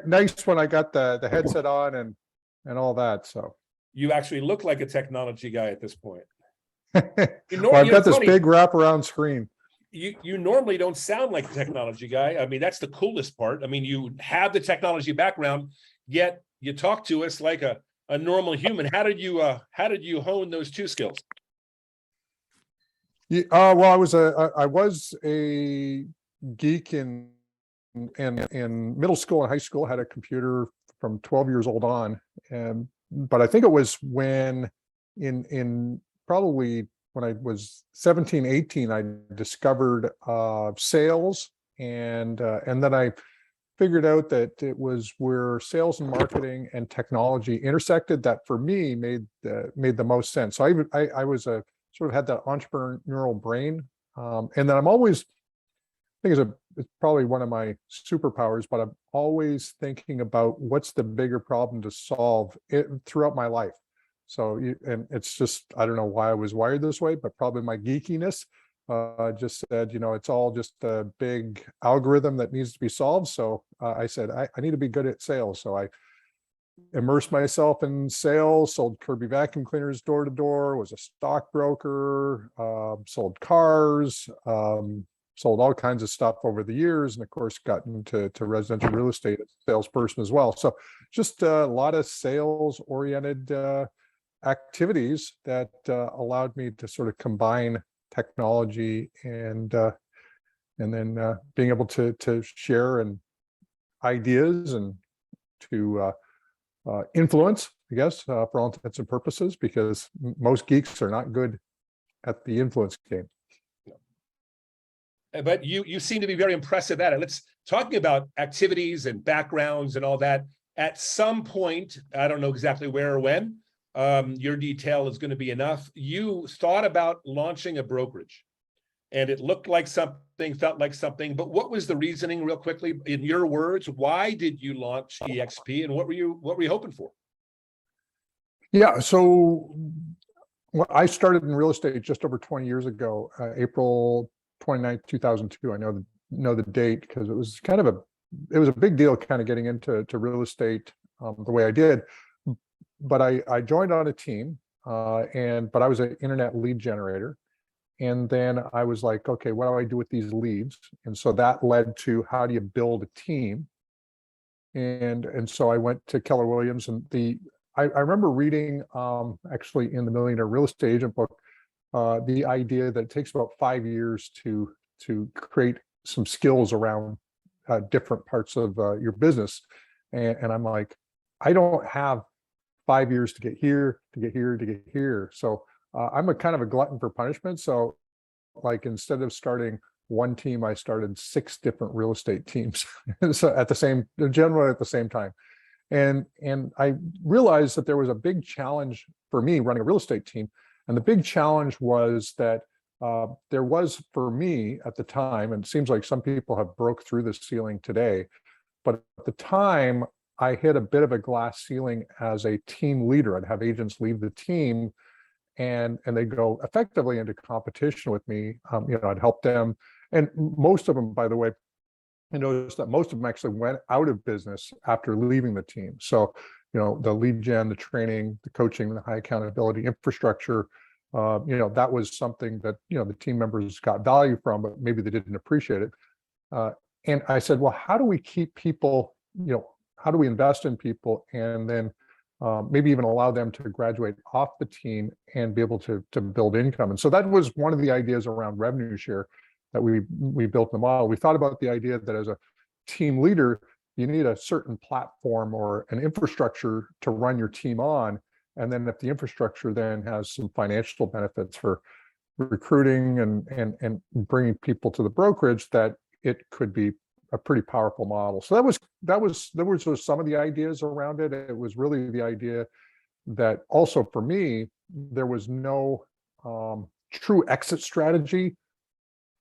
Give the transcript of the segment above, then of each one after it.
nice when I got the headset on and all that. So You actually look like a technology guy at this point. well, I've got this big wraparound screen. You normally don't sound like a technology guy. I mean, that's the coolest part. I mean, you have the technology background, yet you talk to us like a normal human. How did you hone those two skills? Yeah, well, I was a geek in middle school and high school. Had a computer from 12 years old on, but I think it was when in probably when I was 17, 18, I discovered sales, and then I figured out that it was where sales and marketing and technology intersected that for me made the most sense. So I was a sort of had that entrepreneurial brain, and then I'm always, I think it's probably one of my superpowers, but I'm always thinking about what's the bigger problem to solve throughout my life. So, and it's just, I don't know why I was wired this way, but probably my geekiness just said, it's all just a big algorithm that needs to be solved. So I said, I need to be good at sales. So I immersed myself in sales, sold Kirby vacuum cleaners door to door, was a stockbroker, sold cars, sold all kinds of stuff over the years, and of course got into residential real estate as a salesperson as well. So just a lot of sales oriented activities that allowed me to sort of combine technology and then being able to share and ideas and to influence, I guess, for all intents and purposes, because most geeks are not good at the influence game. But you seem to be very impressive at it. Let's talking about activities and backgrounds and all that. At some point, I don't know exactly where or when, your detail is going to be enough. You thought about launching a brokerage, and it looked like something, felt like something. But what was the reasoning, real quickly, in your words? Why did you launch eXp, and what were you hoping for? Yeah, so I started in real estate just over 20 years ago, April 29th, 2002. I know the date because it was a big deal kind of getting into real estate the way I did. But I joined on a team, but I was an internet lead generator. And then I was like, okay, what do I do with these leads? And so that led to, how do you build a team? And so I went to Keller Williams, and I remember reading actually in the Millionaire Real Estate Agent book, the idea that it takes about 5 years to create some skills around different parts of your business. And I'm like, I don't have 5 years to get here, to get here, to get here. So I'm a kind of a glutton for punishment. So like, instead of starting one team, I started 6 different real estate teams. So generally at the same time. And I realized that there was a big challenge for me running a real estate team. And the big challenge was that there was, for me at the time, and it seems like some people have broke through the ceiling today, but at the time I hit a bit of a glass ceiling as a team leader. I'd have agents leave the team, and they go effectively into competition with me. I'd help them. And most of them, by the way, I noticed that most of them actually went out of business after leaving the team. So, the lead gen, the training, the coaching, the high accountability infrastructure, that was something that, the team members got value from, but maybe they didn't appreciate it. And I said, well, how do we keep people, how do we invest in people, and then maybe even allow them to graduate off the team and be able to build income? And so that was one of the ideas around revenue share that we built the model. We thought about the idea that as a team leader, you need a certain platform or an infrastructure to run your team on. And then if the infrastructure then has some financial benefits for recruiting and bringing people to the brokerage, that it could be a pretty powerful model. So there was some of the ideas around it. It was really the idea that also for me, there was no true exit strategy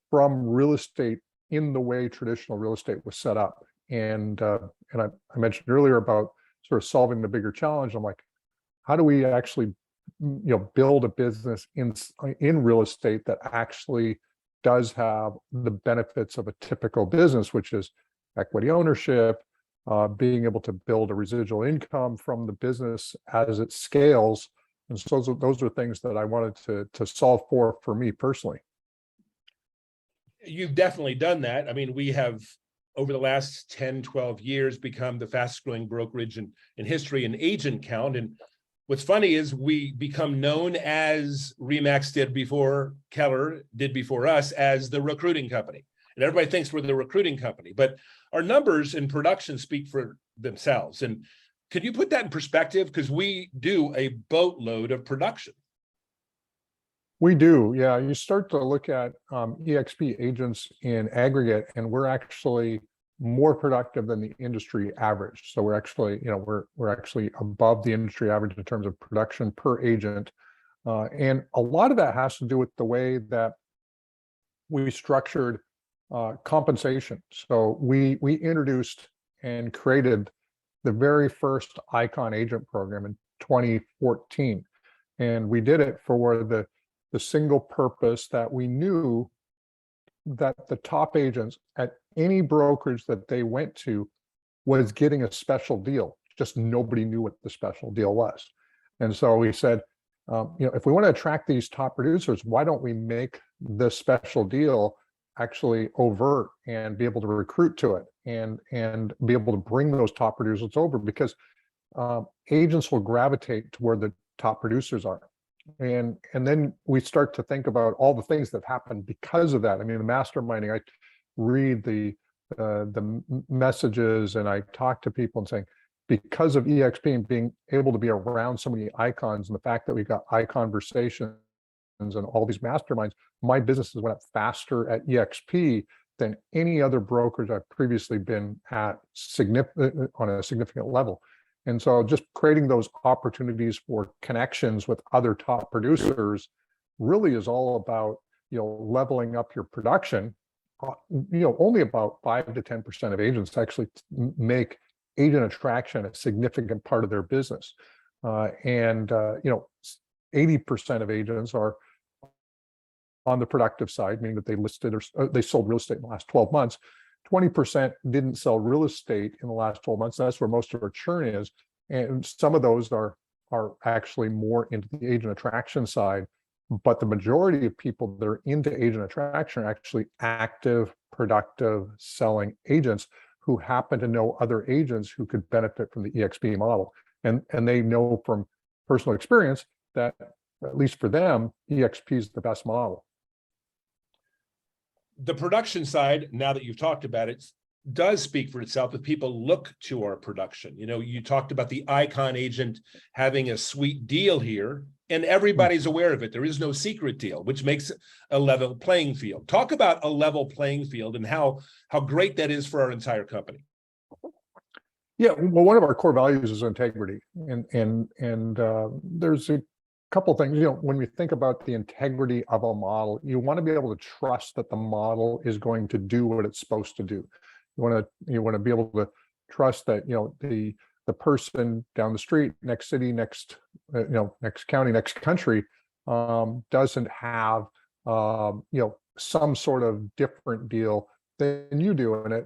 from real estate in the way traditional real estate was set up. And I mentioned earlier about sort of solving the bigger challenge. I'm like, how do we actually, build a business in real estate that actually does have the benefits of a typical business, which is equity ownership, being able to build a residual income from the business as it scales. And so those are things that I wanted to solve for me personally. You've definitely done that. I mean, we have over the last 10, 12 years become the fastest growing brokerage in history in agent count. And what's funny is we become known as Remax did before Keller did before us as the recruiting company. And everybody thinks we're the recruiting company, but our numbers in production speak for themselves. And could you put that in perspective? Because we do a boatload of production. We do, yeah. You start to look at eXp agents in aggregate, and we're actually more productive than the industry average. So we're actually, we're actually above the industry average in terms of production per agent. And a lot of that has to do with the way that we structured compensation. So we introduced and created the very first Icon agent program in 2014. And we did it for the single purpose that we knew that the top agents at any brokerage that they went to was getting a special deal. Just nobody knew what the special deal was. And so we said, if we want to attract these top producers, why don't we make the special deal actually overt and be able to recruit to it and be able to bring those top producers over, because agents will gravitate to where the top producers are. And then we start to think about all the things that happened because of that. I mean, the masterminding, I read the messages and I talk to people and saying, because of eXp and being able to be around so many icons and the fact that we've got conversations and all these masterminds, my businesses went up faster at eXp than any other brokerage I've previously been at on a significant level. And so just creating those opportunities for connections with other top producers really is all about, leveling up your production. Only about 5 to 10% of agents actually make agent attraction a significant part of their business. 80% of agents are on the productive side, meaning that they listed or they sold real estate in the last 12 months. 20% didn't sell real estate in the last 12 months. That's where most of our churn is. And some of those are actually more into the agent attraction side. But the majority of people that are into agent attraction are actually active, productive selling agents who happen to know other agents who could benefit from the eXp model. And they know from personal experience that, at least for them, eXp is the best model. The production side, now that you've talked about it, does speak for itself if people look to our production. You talked about the Icon agent having a sweet deal here, and everybody's aware of it. There is no secret deal, which makes a level playing field. Talk about a level playing field and how great that is for our entire company. Yeah, well, one of our core values is integrity, and there's a couple things. When we think about the integrity of a model, you want to be able to trust that the model is going to do what it's supposed to do. You want to be able to trust that the person down the street, next city, next county, next country, doesn't have some sort of different deal than you do. And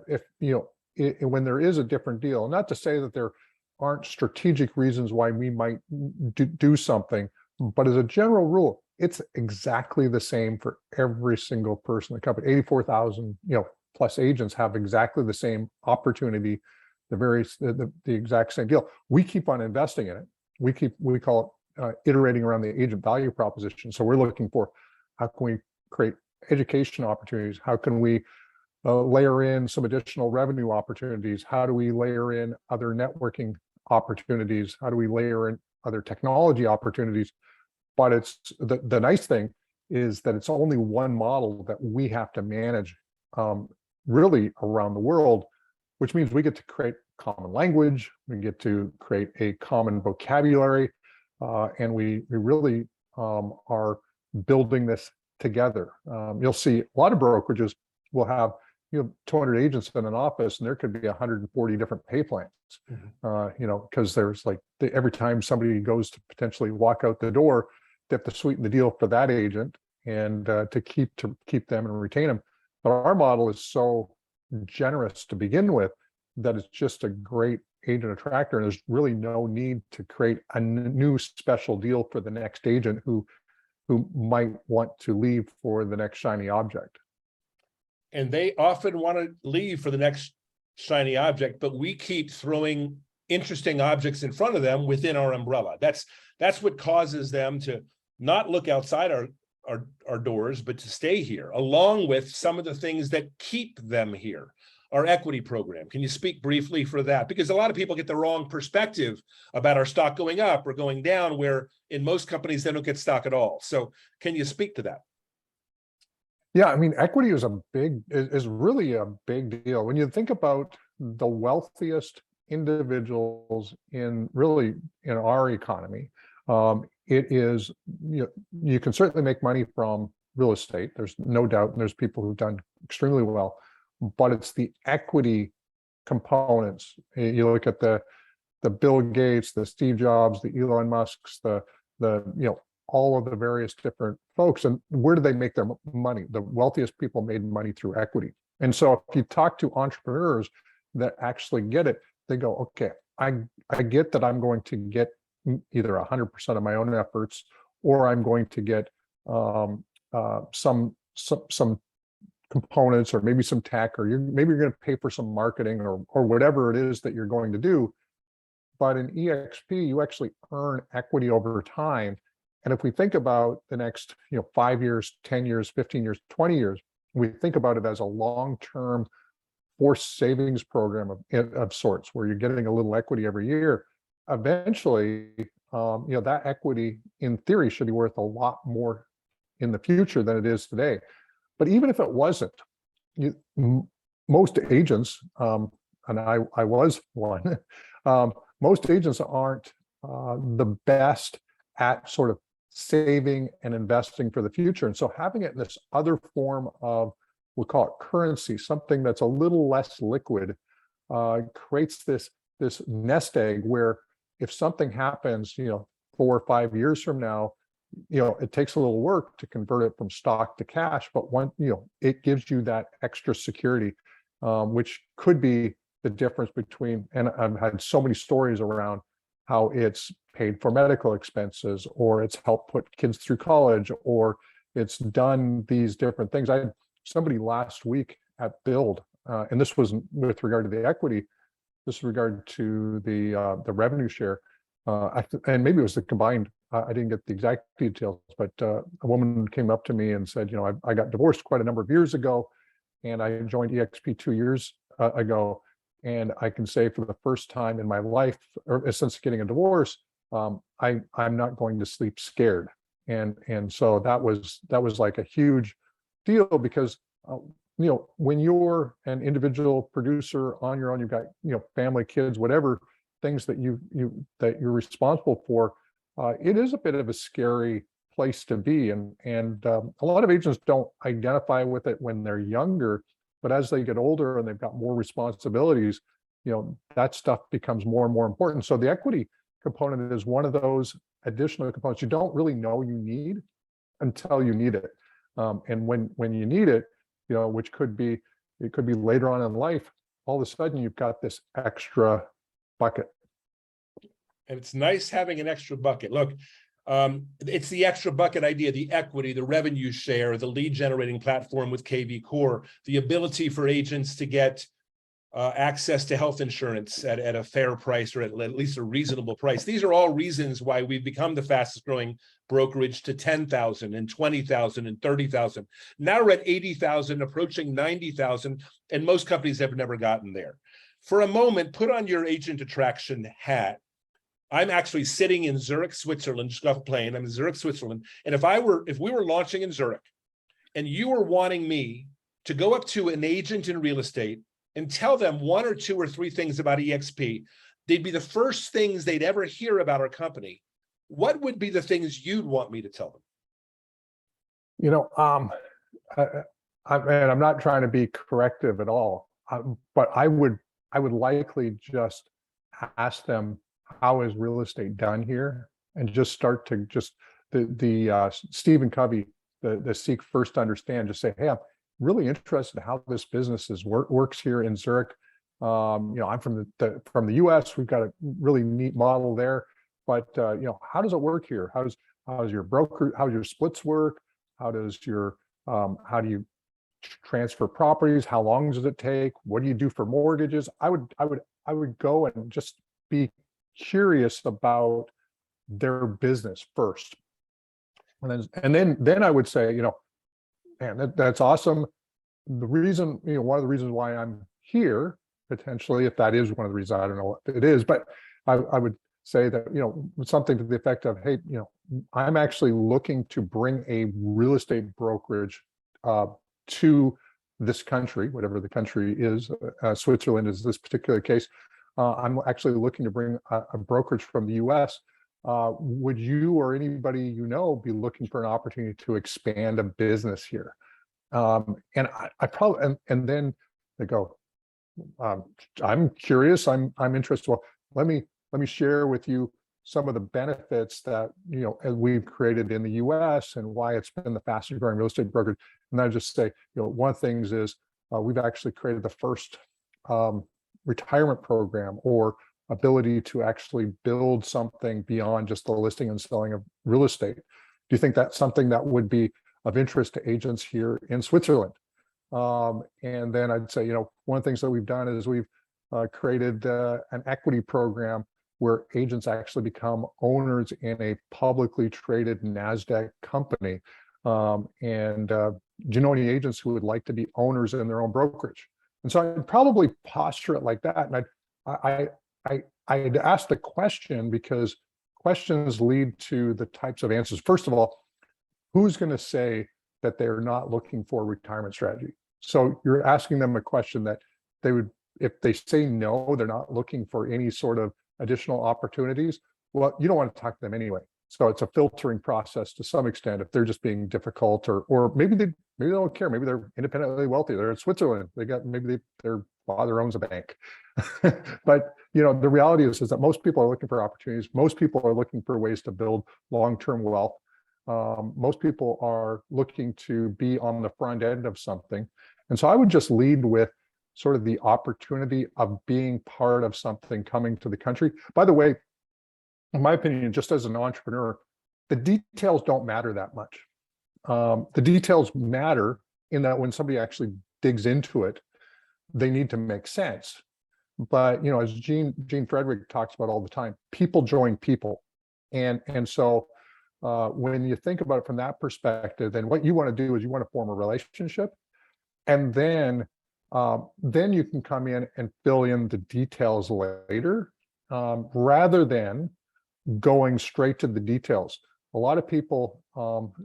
when there is a different deal, not to say that there aren't strategic reasons why we might do something, but as a general rule, it's exactly the same for every single person in the company. 84,000 plus agents have exactly the same opportunity, the exact same deal. We keep on investing in it. We call it iterating around the agent value proposition. So we're looking for, how can we create education opportunities? How can we layer in some additional revenue opportunities? How do we layer in other networking opportunities? How do we layer in other technology opportunities? But it's the nice thing is that it's only one model that we have to manage really around the world, which means we get to create common language, we get to create a common vocabulary, and we really are building this together. You'll see a lot of brokerages will have 200 agents in an office, and there could be 140 different pay plans. Because there's every time somebody goes to potentially walk out the door, they have to sweeten the deal for that agent and to keep them and retain them. But our model is so generous to begin with that it's just a great agent attractor, and there's really no need to create a new special deal for the next agent who might want to leave for the next shiny object. And they often want to leave for the next shiny object, but we keep throwing interesting objects in front of them within our umbrella. That's what causes them to not look outside our doors, but to stay here, along with some of the things that keep them here. Our equity program. Can you speak briefly for that? Because a lot of people get the wrong perspective about our stock going up or going down, where in most companies, they don't get stock at all. So can you speak to that? Yeah, I mean, equity is really a big deal. When you think about the wealthiest individuals in our economy, it is, you can certainly make money from real estate. There's no doubt, and there's people who've done extremely well, but it's the equity components. You look at the Bill Gates, the Steve Jobs, the Elon Musks, the all of the various different folks, and where do they make their money? The wealthiest people made money through equity. And so if you talk to entrepreneurs that actually get it, they go, okay, I get that I'm going to get either 100% of my own efforts, or I'm going to get some components, or maybe some tech, or maybe you're going to pay for some marketing, or whatever it is that you're going to do. But in eXp, you actually earn equity over time. And if we think about the next 5 years, 10 years, 15 years, 20 years, we think about it as a long-term forced savings program of sorts, where you're getting a little equity every year. Eventually, that equity in theory should be worth a lot more in the future than it is today. But even if it wasn't, most agents, and I was one, most agents aren't the best at sort of saving and investing for the future. And so having it in this other form of, we'll call it currency, something that's a little less liquid, creates this nest egg where if something happens, 4 or 5 years from now, it takes a little work to convert it from stock to cash, but it gives you that extra security, which could be the difference between, and I've had so many stories around how it's paid for medical expenses, or it's helped put kids through college, or it's done these different things. I had somebody last week at Build, and this wasn't with regard to the equity, this is regard to the revenue share, and maybe it was the combined. I didn't get the exact details, but a woman came up to me and said, I got divorced quite a number of years ago, and I joined eXp 2 years ago. And I can say for the first time in my life, or since getting a divorce, I'm not going to sleep scared. And so that was like a huge deal, because when you're an individual producer on your own, you've got family, kids, whatever things that that you're responsible for. It is a bit of a scary place to be, and a lot of agents don't identify with it when they're younger, but as they get older and they've got more responsibilities, that stuff becomes more and more important. So the equity component is one of those additional components you don't really know you need until you need it, and when you need it, which could be later on in life, all of a sudden you've got this extra bucket. And it's nice having an extra bucket. Look, it's the extra bucket idea, the equity, the revenue share, the lead generating platform with KV Core, the ability for agents to get access to health insurance at a fair price, or at least a reasonable price. These are all reasons why we've become the fastest growing brokerage to 10,000 and 20,000 and 30,000. Now we're at 80,000, approaching 90,000, and most companies have never gotten there. For a moment, put on your agent attraction hat. I'm actually sitting in Zurich, Switzerland, just got off a plane. I'm in Zurich, Switzerland. And if we were launching in Zurich, and you were wanting me to go up to an agent in real estate and tell them 1 or 2 or 3 things about eXp, they'd be the first things they'd ever hear about our company. What would be the things you'd want me to tell them? I'm not trying to be corrective at all, but I would likely just ask them, how is real estate done here? And just start to the Stephen Covey, the Seek First Understand, just say, hey, I'm really interested in how this business works here in Zurich. I'm from the US. We've got a really neat model there, but how does it work here? How's your broker? How do your splits work? How does your how do you transfer properties? How long does it take? What do you do for mortgages? I would go and just be curious about their business first, and then I would say, man, that's awesome. The reason, one of the reasons why I'm here, potentially, if that is one of the reasons, I don't know what it is, but I would say that, something to the effect of, hey, I'm actually looking to bring a real estate brokerage to this country, whatever the country is. Switzerland is this particular case. I'm actually looking to bring a brokerage from the US. Would you or anybody be looking for an opportunity to expand a business here? And I probably, and then they go, I'm curious, I'm interested. Well, let me share with you some of the benefits that we've created in the US and why it's been the fastest growing real estate brokerage. And I just say, one of the things is we've actually created the first retirement program, or ability to actually build something beyond just the listing and selling of real estate. Do you think that's something that would be of interest to agents here in Switzerland? And then I'd say, one of the things that we've done is we've created an equity program where agents actually become owners in a publicly traded NASDAQ company. And do you know any agents who would like to be owners in their own brokerage? And so I'd probably posture it like that. And I'd ask the question because questions lead to the types of answers. First of all, who's going to say that they're not looking for a retirement strategy? So you're asking them a question that they would, if they say no, they're not looking for any sort of additional opportunities. Well, you don't want to talk to them anyway. So it's a filtering process to some extent if they're just being difficult, or maybe they don't care. Maybe they're independently wealthy. They're in Switzerland. Their father owns a bank. But the reality is that most people are looking for opportunities. Most people are looking for ways to build long-term wealth. Most people are looking to be on the front end of something. And so I would just lead with sort of the opportunity of being part of something coming to the country. By the way, in my opinion, just as an entrepreneur, the details don't matter that much. The details matter in that when somebody actually digs into it, they need to make sense. But as Gene Frederick talks about all the time, people join people. And so when you think about it from that perspective, then what you want to do is you want to form a relationship, and then you can come in and fill in the details later, rather than going straight to the details. A lot of people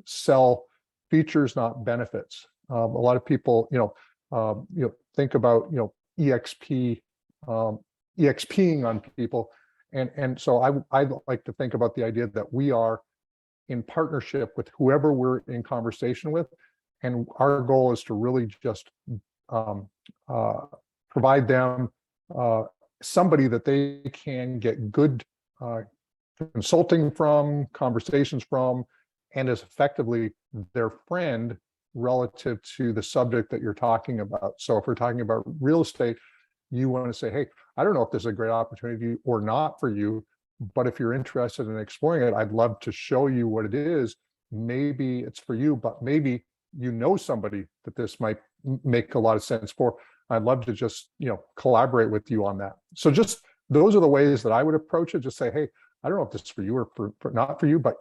sell features, not benefits. A lot of people, think about EXPing on people, and so I like to think about the idea that we are in partnership with whoever we're in conversation with, and our goal is to really just provide them somebody that they can get good consulting from, conversations from, and is effectively their friend relative to the subject that you're talking about. So if we're talking about real estate, you want to say, hey, I don't know if this is a great opportunity or not for you, but if you're interested in exploring it, I'd love to show you what it is. Maybe it's for you, but maybe somebody that this might make a lot of sense for. I'd love to just, collaborate with you on that. So just those are the ways that I would approach it. Just say, hey, I don't know if this is for you or for not for you, but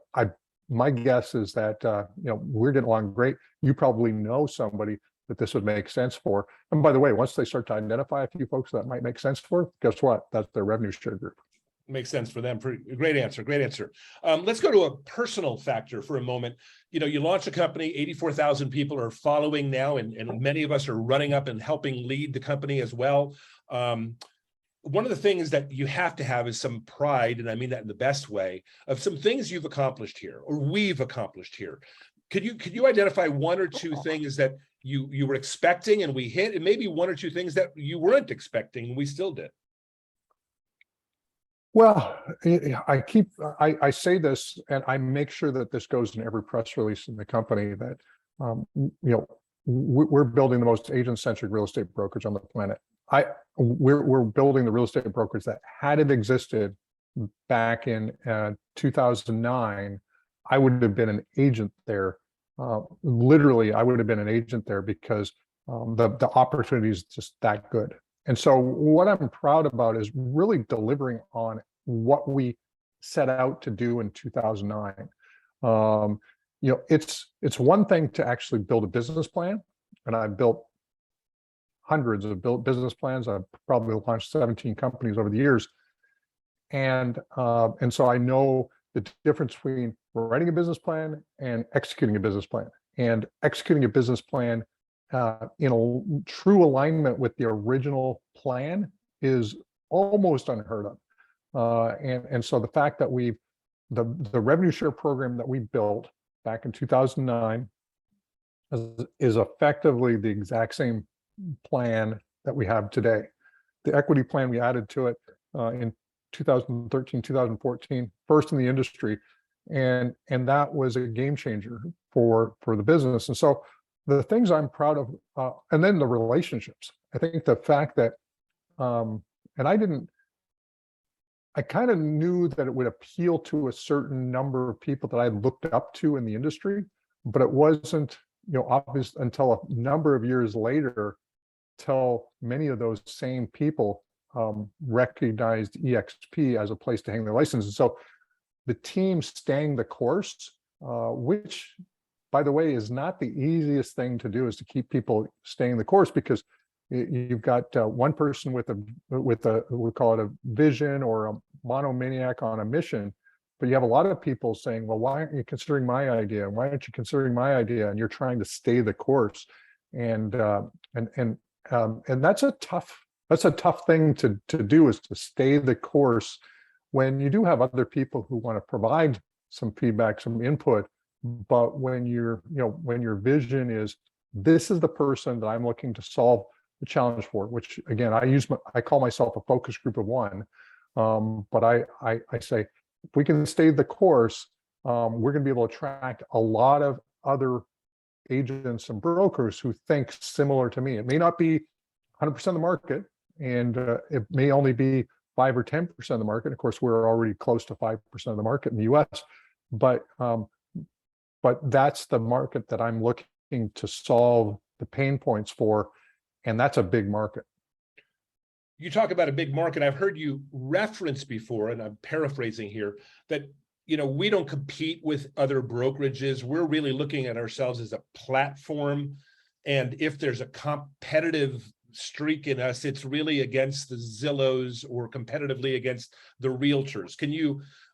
my guess is that, we're getting along great. You probably know somebody that this would make sense for. And by the way, once they start to identify a few folks that might make sense for, guess what? That's their revenue share group. Makes sense for them. Great answer. Great answer. Let's go to a personal factor for a moment. You launch a company, 84,000 people are following now, and many of us are running up and helping lead the company as well. One of the things that you have to have is some pride, and I mean that in the best way, of some things you've accomplished here, or we've accomplished here. Could you identify one or two things that you were expecting and we hit, and maybe one or two things that you weren't expecting and we still did? Well, I say this, and I make sure that this goes in every press release in the company, that we're building the most agent-centric real estate brokerage on the planet. we're building the real estate brokerage that, had it existed back in 2009, I would have been an agent there. Literally, I would have been an agent there because the opportunity is just that good. And so what I'm proud about is really delivering on what we set out to do in 2009. It's one thing to actually build a business plan, and I've built hundreds of business plans. I've probably launched 17 companies over the years. And so I know the difference between writing a business plan and executing a business plan. And executing a business plan in a true alignment with the original plan is almost unheard of. And so the fact that the revenue share program that we built back in 2009 is effectively the exact same plan that we have today. The equity plan we added to it in 2013, 2014, first in the industry, and that was a game changer for the business. And so the things I'm proud of, and then the relationships. I think the fact that, and I kind of knew that it would appeal to a certain number of people that I looked up to in the industry, but it wasn't, obvious until a number of years later, till many of those same people recognized eXp as a place to hang their license. And so the team staying the course, which, by the way, is not the easiest thing to do, is to keep people staying the course, because you've got one person with a we call it a vision or a monomaniac on a mission, but you have a lot of people saying, well, why aren't you considering my idea? Why aren't you considering my idea? And you're trying to stay the course. And that's a tough thing to do, is to stay the course when you do have other people who want to provide some feedback, some input. But when your vision is, this is the person that I'm looking to solve the challenge for, which again, I call myself a focus group of one. But I say, if we can stay the course, we're going to be able to attract a lot of other agents and brokers who think similar to me. It may not be 100% of the market, and it may only be 5 or 10% of the market. Of course, we're already close to 5% of the market in the US, but that's the market that I'm looking to solve the pain points for, and that's a big market. You talk about a big market. I've heard you reference before, and I'm paraphrasing here, that we don't compete with other brokerages. We're really looking at ourselves as a platform. And if there's a competitive streak in us, it's really against the Zillows or competitively against the realtors.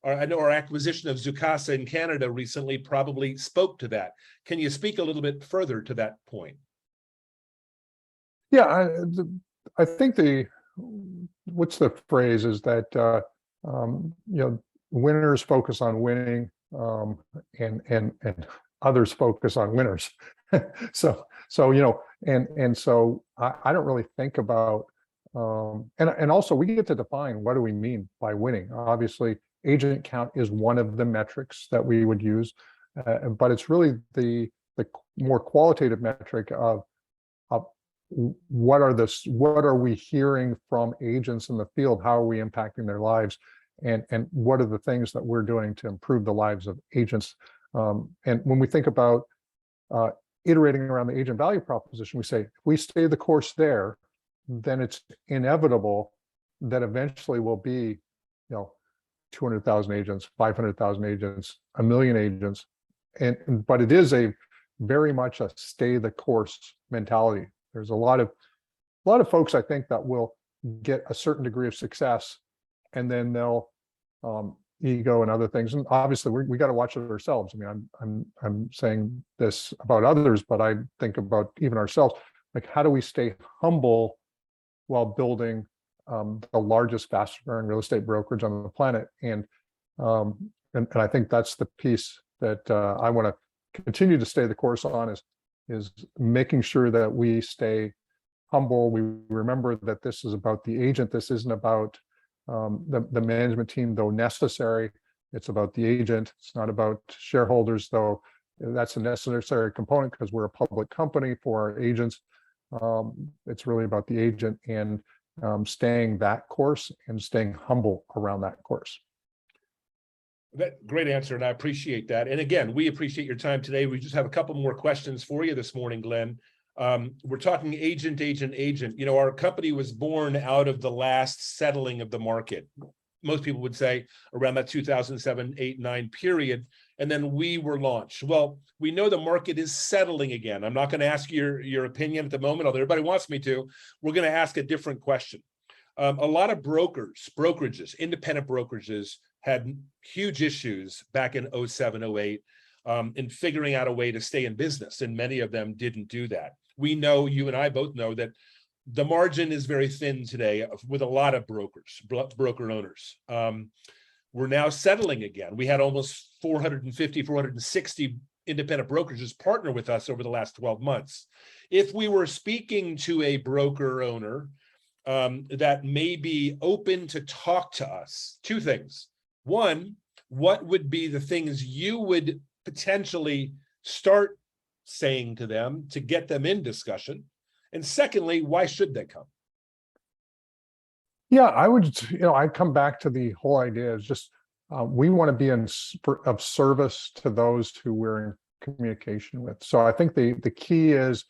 I know our acquisition of Zoocasa in Canada recently probably spoke to that. Can you speak a little bit further to that point? Yeah, I think what's the phrase is that, winners focus on winning, and others focus on winners. So I don't really think about, and also we get to define, what do we mean by winning? Obviously, agent count is one of the metrics that we would use, but it's really the more qualitative metric of what are we hearing from agents in the field? How are we impacting their lives? And what are the things that we're doing to improve the lives of agents? And when we think about iterating around the agent value proposition, we say, if we stay the course there, then it's inevitable that eventually we'll be, 200,000 agents, 500,000 agents, 1 million agents. But it is very much a stay the course mentality. There's a lot of folks, I think, that will get a certain degree of success, and then they'll ego and other things. And obviously, we got to watch it ourselves. I mean, I'm saying this about others, but I think about even ourselves. Like, how do we stay humble while building the largest, fastest growing real estate brokerage on the planet? And I think that's the piece that I want to continue to stay the course on, is making sure that we stay humble. We remember that this is about the agent. This isn't about the management team, though necessary. It's about the agent. It's not about shareholders, though that's a necessary component because we're a public company for our agents. It's really about the agent and staying that course and staying humble around that course. Great answer, and I appreciate that. And again, we appreciate your time today. We just have a couple more questions for you this morning, Glenn. We're talking agent. You know, our company was born out of the last settling of the market. Most people would say around that 2007, 8, 9 period. And then we were launched. Well, we know the market is settling again. I'm not going to ask your opinion at the moment, although everybody wants me to. We're going to ask a different question. A lot of brokerages, independent brokerages had huge issues back in 07, 08 in figuring out a way to stay in business. And many of them didn't do that. We know, you and I both know, that the margin is very thin today with a lot of broker owners. We're now settling again. We had almost 450, 460 independent brokerages partner with us over the last 12 months. If we were speaking to a broker owner that may be open to talk to us, two things. One, what would be the things you would potentially start saying to them to get them in discussion? And secondly, why should they come? Yeah, I would, I'd come back to the whole idea is just, we want to be of service to those who we're in communication with. So I think the key is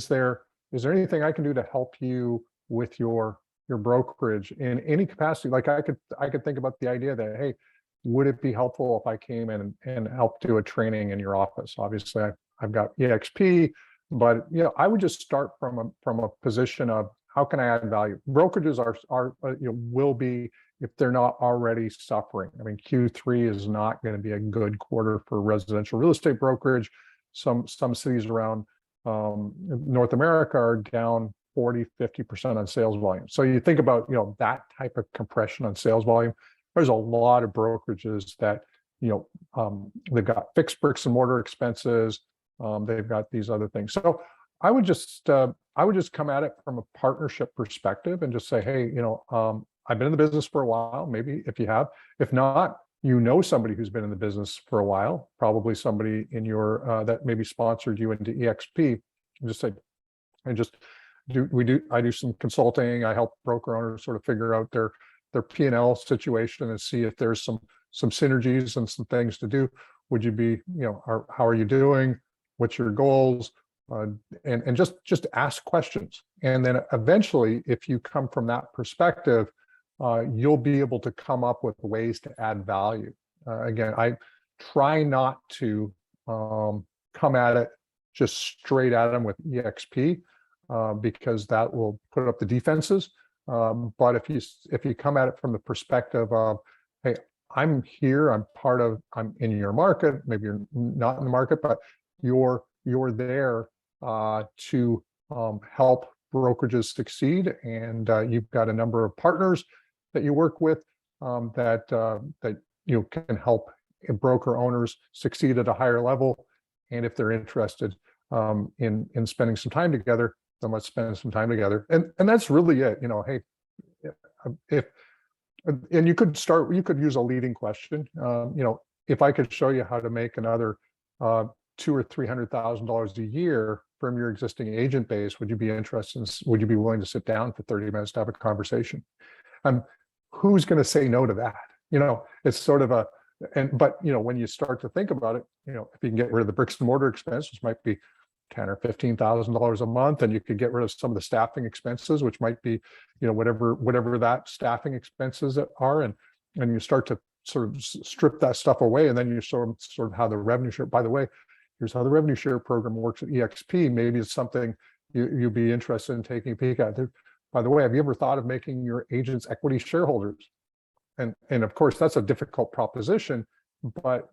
there anything I can do to help you with your brokerage in any capacity? Like I could think about the idea that, hey, would it be helpful if I came in and helped do a training in your office? Obviously, I've got eXp, but I would just start from a position of how can I add value? Brokerages are will be, if they're not already suffering. I mean, Q3 is not going to be a good quarter for residential real estate brokerage. Some cities around North America are down 40-50% on sales volume. So you think about that type of compression on sales volume. There's a lot of brokerages that they've got fixed bricks and mortar expenses. They've got these other things. So I would just come at it from a partnership perspective and just say, hey, I've been in the business for a while. Maybe if you have, if not, somebody who's been in the business for a while, probably somebody in your that maybe sponsored you into eXp. And just say, I do some consulting. I help broker owners sort of figure out their P&L situation and see if there's some synergies and some things to do. Would you be, how are you doing? What's your goals? And just ask questions. And then eventually, if you come from that perspective, you'll be able to come up with ways to add value. Again, I try not to come at it just straight at them with eXp because that will put up the defenses. But if you come at it from the perspective of, hey, I'm here, I'm in your market, maybe you're not in the market, but you're there to help brokerages succeed, and you've got a number of partners that you work with that you can help broker owners succeed at a higher level. And if they're interested in spending some time together, then let's spend some time together. And that's really it. Hey, and you could use a leading question. If I could show you how to make another $200,000 or $300,000 a year from your existing agent base, would you be interested? Would you be willing to sit down for 30 minutes to have a conversation? Who's going to say no to that? It's sort of but when you start to think about it, if you can get rid of the bricks and mortar expense, which might be $10,000 or $15,000 a month, and you could get rid of some of the staffing expenses, which might be, whatever that staffing expenses are, and you start to sort of strip that stuff away, and then you sort of how the revenue share. By the way, here's how the revenue share program works at eXp. Maybe it's something you'd be interested in taking a peek at. By the way, have you ever thought of making your agents equity shareholders? And of course, that's a difficult proposition, but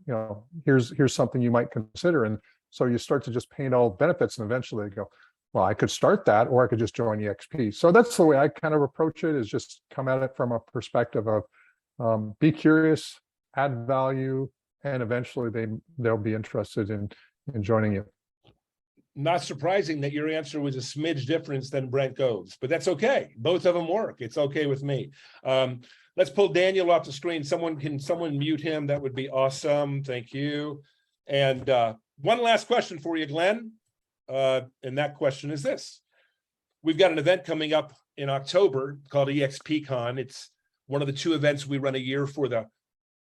here's something you might consider. And so you start to just paint all benefits, and eventually they go, well, I could start that, or I could just join eXp. So that's the way I kind of approach it, is just come at it from a perspective of be curious, add value, and eventually they'll be interested in joining you. Not surprising that your answer was a smidge different than Brent Gove's, but that's okay. Both of them work. It's okay with me. Let's pull Daniel off the screen. Someone mute him? That would be awesome. Thank you. And one last question for you, Glenn. And that question is this. we've got an event coming up in October called eXpCon. It's one of the 2 events we run a year for the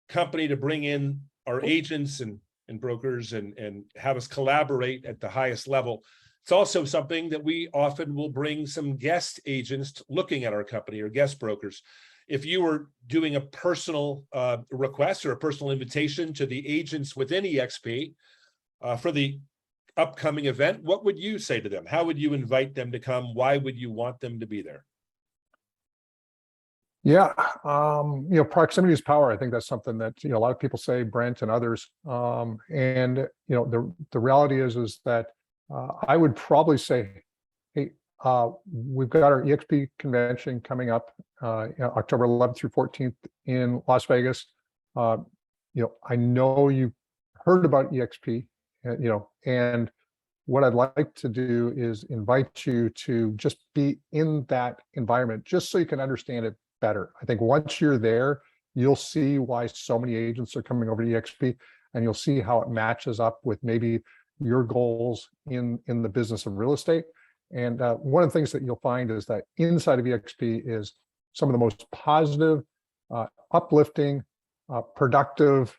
company to bring in our agents and brokers and have us collaborate at the highest level. It's also something that we often will bring some guest agents looking at our company or guest brokers. If you were doing a personal request or a personal invitation to the agents within eXp for the upcoming event, what would you say to them? How would you invite them to come? Why would you want them to be there? Yeah, proximity is power. I think that's something that, a lot of people say, Brent and others. And the reality is that I would probably say, hey, we've got our eXp convention coming up, October 11th through 14th in Las Vegas. I know you heard about eXp, and what I'd like to do is invite you to just be in that environment, just so you can understand it better. I think once you're there, you'll see why so many agents are coming over to eXp, and you'll see how it matches up with maybe your goals in the business of real estate. And one of the things that you'll find is that inside of eXp is some of the most positive, uplifting, productive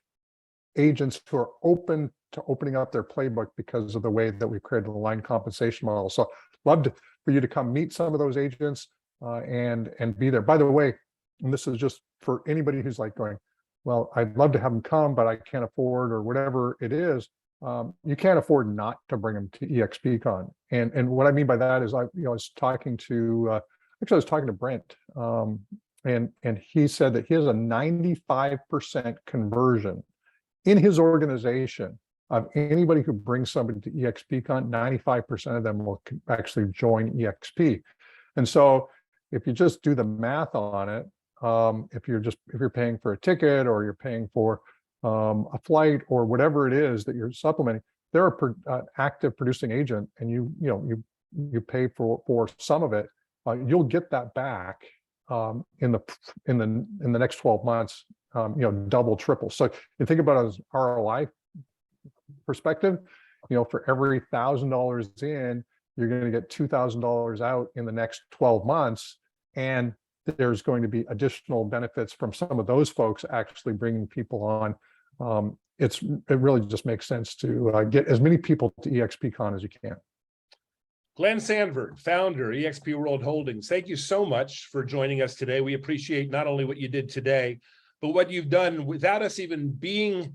agents who are open to opening up their playbook because of the way that we've created the aligned compensation model. So for you to come meet some of those agents and be there. By the way, and this is just for anybody who's like going, well, I'd love to have them come, but I can't afford, or whatever it is. You can't afford not to bring them to eXpCon. And what I mean by that is I was talking to Brent, and he said that he has a 95% conversion in his organization of anybody who brings somebody to eXpCon. 95% of them will actually join eXp. And so if you just do the math on it, if you're paying for a ticket, or you're paying for a flight, or whatever it is that you're supplementing, they're an active producing agent, and you pay for some of it. You'll get that back in the next 12 months, double, triple. So you think about it as ROI perspective, for every $1,000 in, you're going to get $2,000 out in the next 12 months. And there's going to be additional benefits from some of those folks actually bringing people on. It really just makes sense to get as many people to eXpCon as you can. Glenn Sanford, founder, eXp World Holdings, thank you so much for joining us today. We appreciate not only what you did today, but what you've done without us even being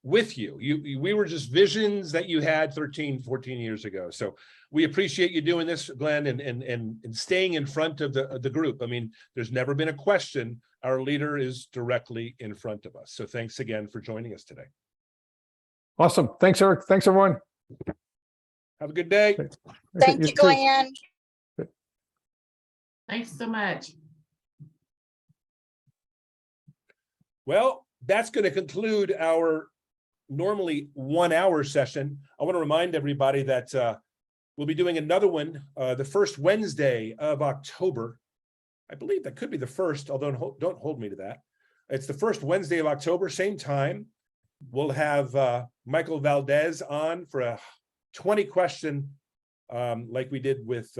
with you. We were just visions that you had 13, 14 years ago. So we appreciate you doing this, Glenn, and staying in front of the group. I mean, there's never been a question. Our leader is directly in front of us. So thanks again for joining us today. Awesome. Thanks, Eric. Thanks, everyone. Have a good day. Okay, Thank you, too. Glenn. Thanks so much. Well, that's going to conclude our normally 1 hour session. I want to remind everybody that we'll be doing another one the first Wednesday of October. I believe that could be the first, although don't hold me to that. It's the first Wednesday of October, same time. We'll have Michael Valdez on for a 20-question, like we did with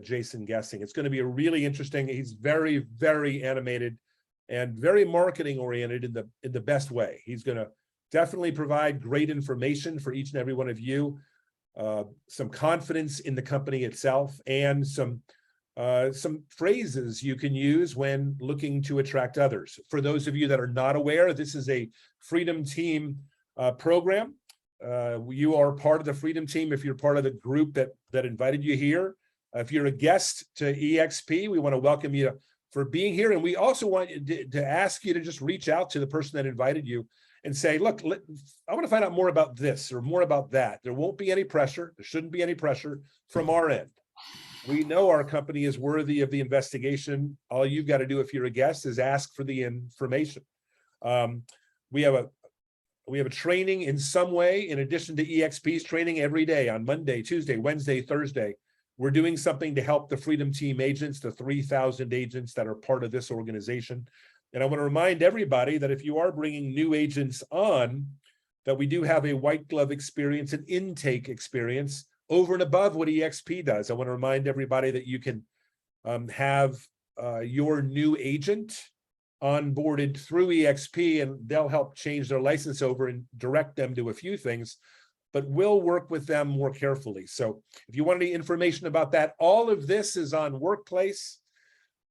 Jason Guessing. It's going to be a really interesting. He's very, very animated and very marketing oriented in the best way. He's going to definitely provide great information for each and every one of you, some confidence in the company itself, and some phrases you can use when looking to attract others. For those of you that are not aware, this is a Freedom Team program. You are part of the Freedom Team if you're part of the group that invited you here. If you're a guest to eXp, we want to welcome you for being here. And we also want to ask you to just reach out to the person that invited you and say, look, I want to find out more about this or more about that. There won't be any pressure. There shouldn't be any pressure from our end. We know our company is worthy of the investigation. All you've got to do if you're a guest is ask for the information. We have a training in some way, in addition to eXp's training every day on Monday, Tuesday, Wednesday, Thursday. We're doing something to help the Freedom Team agents, the 3,000 agents that are part of this organization. And I want to remind everybody that if you are bringing new agents on, that we do have a white glove experience, an intake experience over and above what eXp does. I want to remind everybody that you can have your new agent onboarded through eXp, and they'll help change their license over and direct them to a few things, but we'll work with them more carefully. So if you want any information about that, all of this is on Workplace.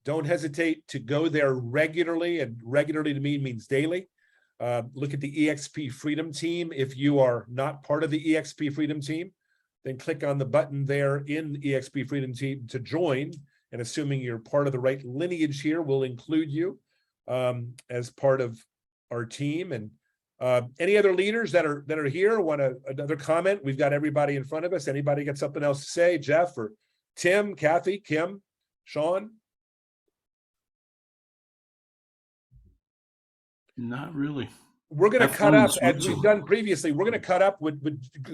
Don't hesitate to go there regularly, and regularly to me means daily. Look at the eXp Freedom Team. If you are not part of the eXp Freedom Team, then click on the button there in eXp Freedom Team to join. And assuming you're part of the right lineage here, we'll include you as part of our team. And any other leaders that are here want another comment? We've got everybody in front of us. Anybody got something else to say? Jeff or Tim, Kathy, Kim, Sean? Not really. We're going to Have cut fun up this as week. we've done previously. We're going to cut up what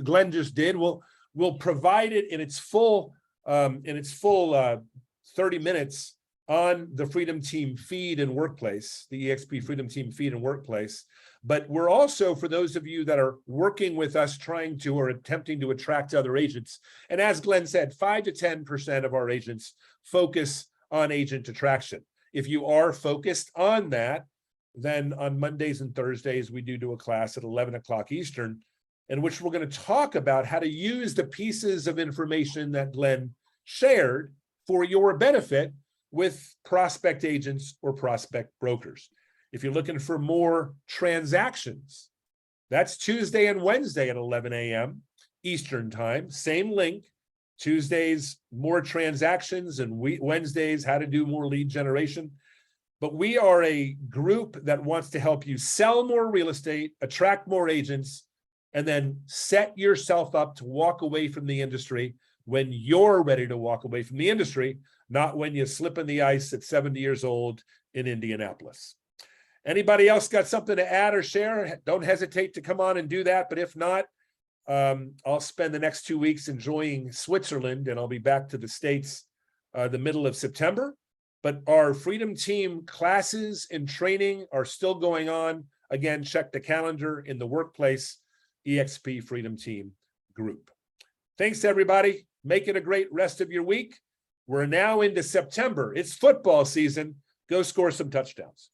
Glenn just did. We'll provide it in its full 30 minutes on the Freedom Team feed and Workplace, the eXp Freedom Team feed and Workplace. But we're also, for those of you that are working with us, trying to or attempting to attract other agents. And as Glenn said, 5 to 10% of our agents focus on agent attraction. If you are focused on that, then on Mondays and Thursdays, we do a class at 11 o'clock Eastern, in which we're going to talk about how to use the pieces of information that Glenn shared for your benefit with prospect agents or prospect brokers. If you're looking for more transactions, that's Tuesday and Wednesday at 11 a.m. Eastern time, same link. Tuesdays, more transactions, and Wednesdays, how to do more lead generation. But we are a group that wants to help you sell more real estate, attract more agents, and then set yourself up to walk away from the industry when you're ready to walk away from the industry, not when you slip in the ice at 70 years old in Indianapolis. Anybody else got something to add or share? Don't hesitate to come on and do that. But if not, I'll spend the next 2 weeks enjoying Switzerland, and I'll be back to the States the middle of September. But our Freedom Team classes and training are still going on. Again, check the calendar in the Workplace eXp Freedom Team group. Thanks, everybody. Make it a great rest of your week. We're now into September. It's football season. Go score some touchdowns.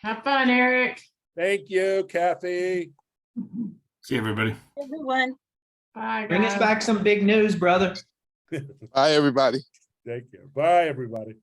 Have fun, Eric. Thank you, Kathy. See everybody. Everyone. Bye, Bring us guys. back some big news, brother. Bye, everybody. Thank you. Bye, everybody.